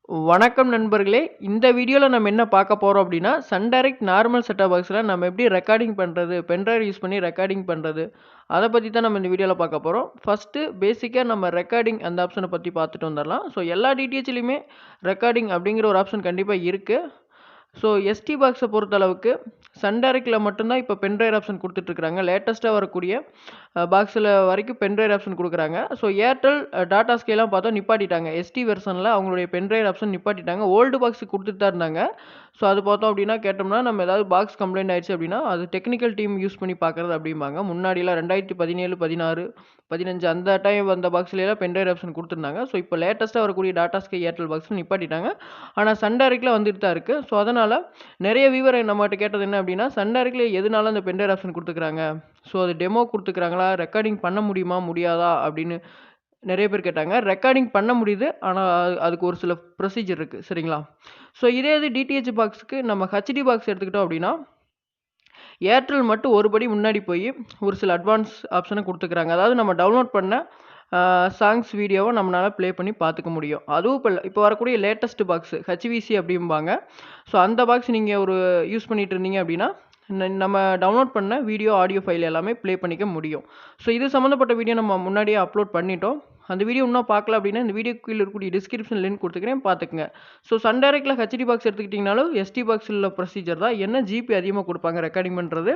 வணக்கம் நண்பர்களே! இந்த வீடியோல நம்ம என்ன பார்க்க போறோம் அப்டின்னா, சன் டைரக்ட் நார்மல் செட்டப் பாக்ஸ்ல நம்ம எப்படி ரெக்கார்டிங் பண்றது? பென் டிரைவ் யூஸ் பண்ணி ரெக்கார்டிங் பண்றது? அத பத்தி தான் நம்ம இந்த வீடியோல பார்க்க போறோம். ஃபர்ஸ்ட்டு பேசிக்கா நம்ம ரெக்கார்டிங் அந்த ஆப்ஷன பத்தி பார்த்துட்டு வந்துரலாம். ஸோ எல்லா டிடிஹெச்லயுமே ரெக்கார்டிங் அப்படிங்கிற ஒரு ஆப்ஷன் கண்டிப்பா இருக்கு. ஸோ எஸ்டி பாக்ஸ பொறுத்தளவுக்கு சன் டைரக்ட்ல மட்டும் தான் இப்ப பென் டிரைவ் ஆப்ஷன் குடுத்துட்டுருக்காங்க. லேட்டஸ்ட்டா வரக்கூடிய பாக்ஸ்ல வரைக்கும் பென் டிரைவ் ஆப்ஷன் குடுக்குறாங்க. ஸோ ஏர்டெல், டாடா ஸ்கைலாம் பார்த்தா நிப்பாட்டிட்டாங்க. எஸ்டி வெர்ஷன்ல அவங்களுடைய பென் டிரைவ் ஆப்ஷன் நிப்பாட்டிட்டாங்க. ஓல்டு பாக்ஸ் குடுத்துட்டு தான் இருந்தாங்க. ஸோ அது பார்த்தோம் அப்டின்னா கேட்டோம்னா, நம்ம ஏதாவது பாக்ஸ் கம்ப்ளைண்ட் ஆயிடுச்சு அப்டின்னா, அது டெக்னிக்கல் டீம் யூஸ் பண்ணி பார்க்குறது அப்டிம்பாங்க. முன்னாடிலாம் 2017, 16, 15 அந்த டைம் வந்த பாக்ஸ்லலாம் பென் டிரைவ் ஆப்ஷன் குடுத்துருந்தாங்க. ஸோ இப்போ லேட்டஸ்ட்டா வரக்கூடிய டாடா ஸ்கை, ஏர்டெல் பாக்ஸ்ல நிப்பாட்டிட்டாங்க. ஆனா சன் டைரக்ட்ல வந்துட்டு தான் இருக்கு. ஸோ அதனால நெறைய வியூவர் நம்மட்ட கேட்டது என்ன அப்டின்னா, சன் டைரக்ட்ல எதுனால அந்த பென் டிரைவ் ஆப்ஷன் குடுத்துருக்காங்க? ஸோ அது டெமோ குடுத்துக்கிறாங்களா? ரெக்கார்டிங் பண்ண முடியுமா? முடியாதா? அப்படின்னு நெறைய பேர் கேட்டாங்க. ரெக்கார்டிங் பண்ண முடியுது. ஆனா, அதுக்கு ஒரு சில ப்ரொசீஜர் இருக்கு. சரிங்களா? ஸோ இதே இது டிடிஹெச் பாக்ஸ்க்கு நம்ம ஹெச்டி பாக்ஸ் எடுத்துக்கிட்டோம் அப்படின்னா, ஏர்டெல் மட்டும் ஒரு படி முன்னாடி போயி ஒரு சில அட்வான்ஸ் ஆப்ஷன குடுத்துக்கிறாங்க. அதாவது நம்ம டவுன்லோட் பண்ண சாங்ஸ், வீடியோவ நம்மனால ப்ளே பண்ணி பார்த்துக்க முடியும். அதுவும் இப்போ வரக்கூடிய லேட்டஸ்ட் பாக்ஸ் ஹெச்விசி அப்படிம்பாங்க. ஸோ அந்த பாக்ஸ் நீங்க ஒரு யூஸ் பண்ணிட்டு இருந்தீங்க அப்படின்னா, நம்ம டவுன்லோட் பண்ண வீடியோ, ஆடியோ ஃபைல் எல்லாமே ப்ளே பண்ணிக்க முடியும். ஸோ இது சம்மந்தப்பட்ட வீடியோ நம்ம முன்னாடியே அப்லோட் பண்ணிட்டோம். அந்த வீடியோ இன்னும் பார்க்கல அப்படின்னா, இந்த வீடியோக்கு கீழ இருக்கக்கூடிய டிஸ்கிரிப்ஷன் லிங்க் குடுத்துக்கிறேன் பார்த்துக்கங்க. ஸோ சன் டைரக்ட்ல ஹெச்டி பாக்ஸ் எடுத்துக்கிட்டீங்கனாலும், எஸ்டி பாக்ஸ்ல உள்ள ப்ரொசீஜர் தான். என்ன ஜிபி அதிகமா குடுப்பாங்க ரெக்கார்டிங் பண்றது.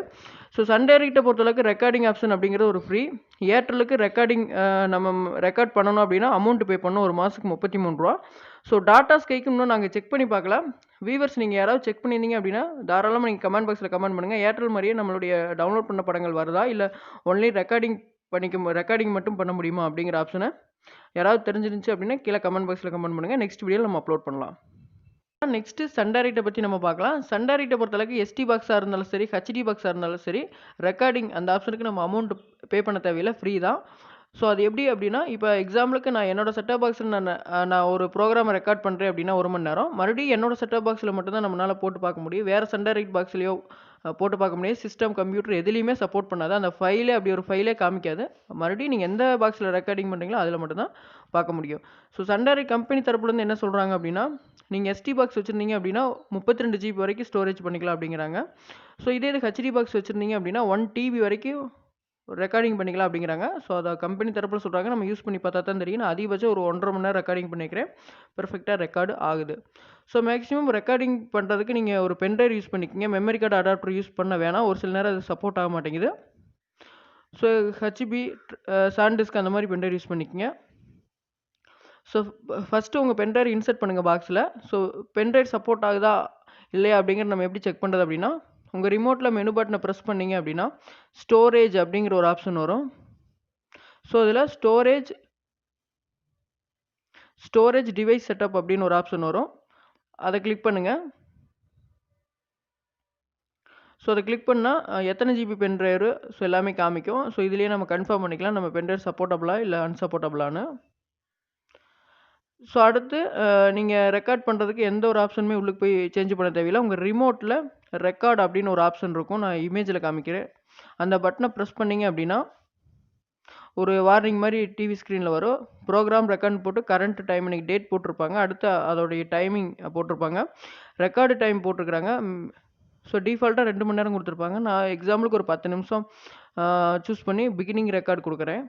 ஸோ சன் டைரக்ட்ட பொறுத்தளவுக்கு ரெக்கார்டிங் ஆப்ஷன் அப்படிங்கிறது ஒரு ஃப்ரீ. ஏர்டெல்லுக்கு ரெக்கார்டிங் நம்ம ரெக்கார்ட் பண்ணணும் அப்படின்னா, அமௌண்ட் பே பண்ணணும். ஒரு மாசத்துக்கு ரூ. 33. ஸோ டாடா ஸ்கைக்கு இன்னும் நாங்க செக் பண்ணி பார்க்கல. வியூவர்ஸ் நீங்க யாராவது செக் பண்ணியிருந்தீங்க அப்படின்னா, தாராளமா நீங்க கமெண்ட் பாக்ஸ்ல கமெண்ட் பண்ணுங்க. ஏர்டெல் மாரியே நம்மளுடைய டவுன்லோட் பண்ண படங்கள் வருதா? இல்ல ஒன்லி ரெக்கார்டிங் மட்டும் பண்ண முடியுமா? அப்படிங்கிற ஆப்ஷன யாராவது தெரிஞ்சிருந்துச்சு அப்படின்னா, கீழ கமெண்ட் பாக்ஸ்ல கமெண்ட் பண்ணுங்க. நெக்ஸ்ட் வீடியோல நம்ம அப்லோட் பண்ணலாம். நெக்ஸ்ட் சன் டைரக்ட்ட பத்தி நம்ம பார்க்கலாம். சன் டைரக்ட்ட பொறுத்தளவுக்கு எஸ்டி பாக்ஸா இருந்தாலும் சரி, ஹெச்டி பாக்ஸா இருந்தாலும் சரி, ரெக்கார்டிங் அந்த ஆப்ஷனுக்கு நம்ம அமௌண்ட் பே பண்ண தேவையில்ல. ஃப்ரீ தான். ஸோ அது எப்படி அப்படின்னா, இப்ப எக்ஸாம்பிளுக்கு நான் என்னோட செட்டப் பாக்ஸ்ல நான் ஒரு ப்ரோகிராம ரெக்கார்ட் பண்றேன் அப்படின்னா 1 மணி நேரம். மறுபடியும் என்னோட செட்டப் பாக்ஸ்ல மட்டும் தான் நம்மனால போட்டு பார்க்க முடியும். வேற சன் டைரக்ட் பாக்ஸ்லயோ போட்டு பார்க்க முடியாது. சிஸ்டம், கம்ப்யூட்டர் எதுலயுமே சப்போர்ட் பண்ணாது. அந்த அப்படி ஒரு ஃபைலே காமிக்காது. மறுபடியும் நீங்க எந்த பாக்ஸ்ல ரெக்கார்டிங் பண்றீங்களோ அதுல மட்டும் தான் பார்க்க முடியும். ஸோ சன் டைரக்ட் கம்பெனி தரப்புலருந்து என்ன சொல்றாங்க அப்படின்னா, நீங்க எஸ்டி பாக்ஸ் வச்சிருந்தீங்க அப்படின்னா 32 ஜிபி வரைக்கும் ஸ்டோரேஜ் பண்ணிக்கலாம் அப்படிங்கிறாங்க. ஸோ இதே இது ஹெச்டி பாக்ஸ் வச்சிருந்தீங்க அப்படின்னா 1 டிபி வரைக்கும் ரெக்கார்டிங் பண்ணிக்கலாம் அப்படிங்கிறாங்க. ஸோ அத கம்பெனி தரப்புல சொல்றாங்க. நம்ம யூஸ் பண்ணி பார்த்தா தான் தெரியும். நான் அதிகபட்சம் ஒரு 1 1/2 மணி நேரம் ரெக்கார்டிங் பண்ணியிருக்கிறேன். பெர்ஃபெக்ட்டா ரெக்கார்டு ஆகுது. ஸோ மேக்ஸிமம் ரெக்கார்டிங் பண்றதுக்கு நீங்க ஒரு பென் டிரைவ் யூஸ் பண்ணிக்கங்க. மெமரி கார்டு அடாப்டர் யூஸ் பண்ண வேணாம். ஒரு சில நேரம் அது சப்போர்ட் ஆக மாட்டேங்குது. ஸோ ஹெச்பி, சான்டிஸ்க் அந்த மாரி பென் டிரைவ் யூஸ் பண்ணிக்கங்க. ஸோ ஃபர்ஸ்ட்டு உங்க பென் டிரைவ் இன்சர்ட் பண்ணுங்க பாக்ஸ்ல. ஸோ பென் டிரைவ் சப்போர்ட் ஆகுதா? இல்லையா? அப்படிங்கிறத நம்ம எப்படி செக் பண்றது அப்படின்னா, உங்க ரிமோட்ல மெனு பட்டன பிரஸ் பண்ணீங்க அப்படின்னா, ஸ்டோரேஜ் அப்படிங்கிற ஒரு ஆப்ஷன் வரும். ஸோ இதில ஸ்டோரேஜ் டிவைஸ் செட்டப் அப்படின்னு ஒரு ஆப்ஷன் வரும். அத கிளிக் பண்ணுங்க. ஸோ அத கிளிக் பண்ணா எத்தனை ஜிபி பென் டிரைவ் ஸோ எல்லாமே காமிக்கும். ஸோ இதிலேயே நம்ம கன்ஃபார்ம் பண்ணிக்கலாம். நம்ம பென் டிரைவ் சப்போர்ட்டபிளா இல்ல அன்சப்போர்ட்டபிளான்னு. ஸோ அடுத்து நீங்க ரெக்கார்ட் பண்றதுக்கு எந்த ஒரு ஆப்ஷனுமே உள்ளுக்கு போய் சேஞ்ச் பண்ண தேவையில்ல. உங்க ரிமோட்ல ரெக்கார்ட் அப்படின்னு ஒரு ஆப்ஷன் இருக்கும். நான் இமேஜ்ல காமிக்கிறேன். அந்த பட்டன பிரஸ் பண்ணீங்க அப்படின்னா, ஒரு வார்னிங் மாரி டிவி ஸ்க்ரீன்ல வரும். ப்ரோகிராம் ரெக்கார்ட்ன்னு போட்டு கரண்ட் டைம் இன்னைக்கு டேட் போட்டிருப்பாங்க. அடுத்து அதோடைய டைமிங் போட்டிருப்பாங்க. ரெக்கார்டு டைம் போட்டிருக்கிறாங்க. ஸோ டிஃபால்ட்டா 2 மணி நேரம் குடுத்துருப்பாங்க. நான் எக்ஸாம்பிளுக்கு ஒரு 10 நிமிஷம் சூஸ் பண்ணி பிகினிங் ரெக்கார்ட் குடுக்குறேன்.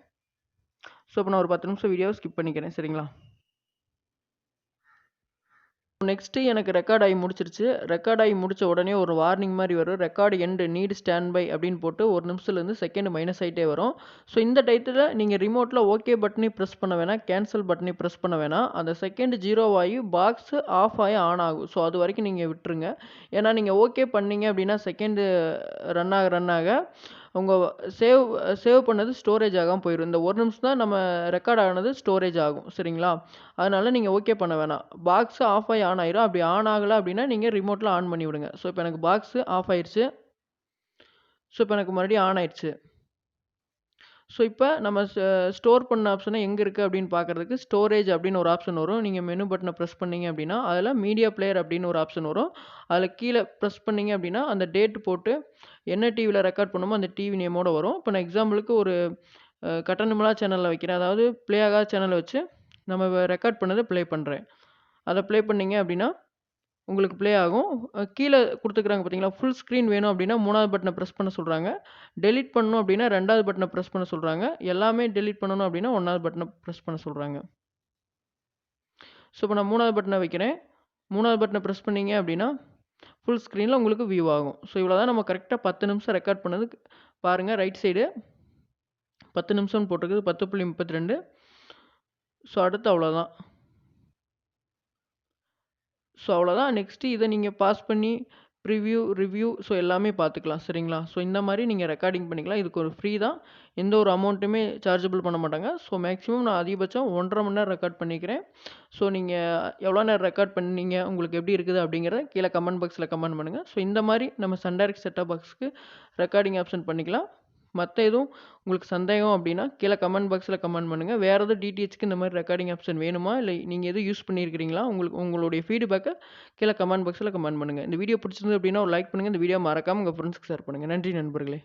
ஸோ இப்ப நான் ஒரு 10 நிமிஷம் வீடியோவ ஸ்கிப் பண்ணிக்கிறேன். சரிங்களா? நெக்ஸ்ட்டு எனக்கு ரெக்கார்ட் ஆகி முடிச்சிருச்சு. ரெக்கார்ட் ஆகி முடிச்ச உடனே ஒரு வார்னிங் மாரி வரும். Record end need stand by அப்படின்னு போட்டு 1 நிமிஷத்துலேருந்து செகண்ட் மைனஸ் ஆயிட்டே வரும். ஸோ இந்த டயத்துல நீங்க ரிமோட்ல ஓகே பட்டனையும் பிரஸ் பண்ண வேணாம். கேன்சல் பட்டனையும் பிரஸ் பண்ண வேணாம். அந்த செகண்ட் 0 ஆகி பாக்ஸ் ஆஃப் ஆகி ஆன் ஆகும். ஸோ அது வரைக்கும் நீங்க விட்டுருங்க. ஏன்னா நீங்க ஓகே பண்ணீங்க அப்படின்னா செகண்ட் ரன் ஆக உங்க சேவ் சேவ் பண்ணது ஸ்டோரேஜ் ஆகாம போயிரும். இந்த 1 நிமிஷம் தான் நம்ம ரெக்கார்ட் ஆனது ஸ்டோரேஜ் ஆகும். சரிங்களா? அதனால நீங்க ஓகே பண்ண வேணாம். பாக்ஸ் ஆஃப் ஆகி ஆன் ஆயிரும். அப்படி ஆன் ஆகல அப்படின்னா, நீங்க ரிமோட்ல ஆன் பண்ணி விடுங்க. ஸோ இப்ப எனக்கு பாக்ஸ் ஆஃப் ஆயிருச்சு. ஸோ இப்ப எனக்கு மறுபடியும் ஆன் ஆயிருச்சு. ஸோ இப்ப நம்ம ஸ்டோர் பண்ண ஆப்ஷன் எங்க இருக்கு அப்படின்னு பார்க்கறதுக்கு, ஸ்டோரேஜ் அப்படின்னு ஒரு ஆப்ஷன் வரும். நீங்க மெனு பட்டன பிரஸ் பண்ணீங்க அப்படின்னா, அதுல மீடியா பிளேயர் அப்படின்னு ஒரு ஆப்ஷன் வரும். அதுல கீழ பிரஸ் பண்ணீங்க அப்படின்னா, அந்த டேட் போட்டு என்ன டிவில ரெக்கார்ட் பண்ணோமோ அந்த டிவி நேமோட வரும். இப்ப நான் எக்ஸாம்பிளுக்கு ஒரு கட்டணமில்லா சேனல்ல வைக்கிறேன். அதாவது ப்ளே ஆகாத சேனல வச்சு நம்ம ரெக்கார்ட் பண்ணத ப்ளே பண்றேன். அத ப்ளே பண்ணீங்க அப்படின்னா, உங்களுக்கு ப்ளே ஆகும். கீழ குடுத்துருக்காங்க பார்த்தீங்களா, ஃபுல் ஸ்க்ரீன் வேணும் அப்படின்னா 3வது பட்டன பிரஸ் பண்ண சொல்றாங்க. டெலீட் பண்ணணும் அப்படின்னா 2வது பட்டன பிரஸ் பண்ண சொல்றாங்க. எல்லாமே டெலீட் பண்ணணும் அப்படின்னா 1வது பட்டன பிரஸ் பண்ண சொல்றாங்க. ஸோ, இப்ப நான் 3வது பட்டன வைக்கிறேன். 3வது பட்டன பிரஸ் பண்ணீங்க அப்படின்னா, ஃபுல் ஸ்க்ரீன்ல உங்களுக்கு வியூ ஆகும். ஸோ, இவ்வளோ தான் நம்ம கரெக்ட்டா 10 நிமிஷம் ரெக்கார்ட் பண்ணது. பாருங்க ரைட் சைடு 10 நிமிஷம்னு போட்டிருக்குது. 10.32. ஸோ, அடுத்து அவ்வளோதான். ஸோ, அவ்வளோதான். நெக்ஸ்ட்டு இத நீங்க பாஸ் பண்ணி ப்ரிவ்யூ, ரிவ்யூ ஸோ எல்லாமே பார்த்துக்கலாம். சரிங்களா? ஸோ, இந்த மாரி நீங்க ரெக்கார்டிங் பண்ணிக்கலாம். இதுக்கு ஒரு ஃப்ரீ தான். எந்த ஒரு அமௌண்ட்டுமே சார்ஜபிள் பண்ண மாட்டாங்க. ஸோ, மேக்ஸிமம் நான் அதிகபட்சம் 1 1/2 மணி நேரம் ரெக்கார்ட் பண்ணிக்கிறேன். ஸோ, நீங்க எவ்வளோ நேரம் ரெக்கார்ட் பண்ணீங்க? உங்களுக்கு எப்படி இருக்குது? அப்படிங்கிறத கீழ கமெண்ட் பாக்ஸ்ல கமெண்ட் பண்ணுங்க. ஸோ, இந்த மாரி நம்ம சன் டைரக்ட் செட் டாப் பாக்ஸ்க்கு ரெக்கார்டிங் ஆப்ஷன் பண்ணிக்கலாம். மத்த எதுவும் உங்களுக்கு சந்தேகம் அப்படின்னா, கீழ கமெண்ட் பாக்ஸ்ல கமெண்ட் பண்ணுங்க. வேற எதுவும் டிடிஹெச்க்கு இந்த மாரி ரெக்கார்டிங் ஆப்ஷன் வேணுமா? இல்ல நீங்க எதுவும் யூஸ் பண்ணியிருக்கிறீங்களா? உங்களுடைய ஃபீட்பேக்க கீழ கமெண்ட் பாக்ஸ்ல கமெண்ட் பண்ணுங்க. இந்த வீடியோ பிடிச்சிருந்தது அப்படின்னா ஒரு லைக் பண்ணுங்க. இந்த வீடியோ மறக்காம உங்க ஃப்ரெண்ட்ஸ்க்கு ஷேர் பண்ணுங்க. நன்றி நண்பர்களே!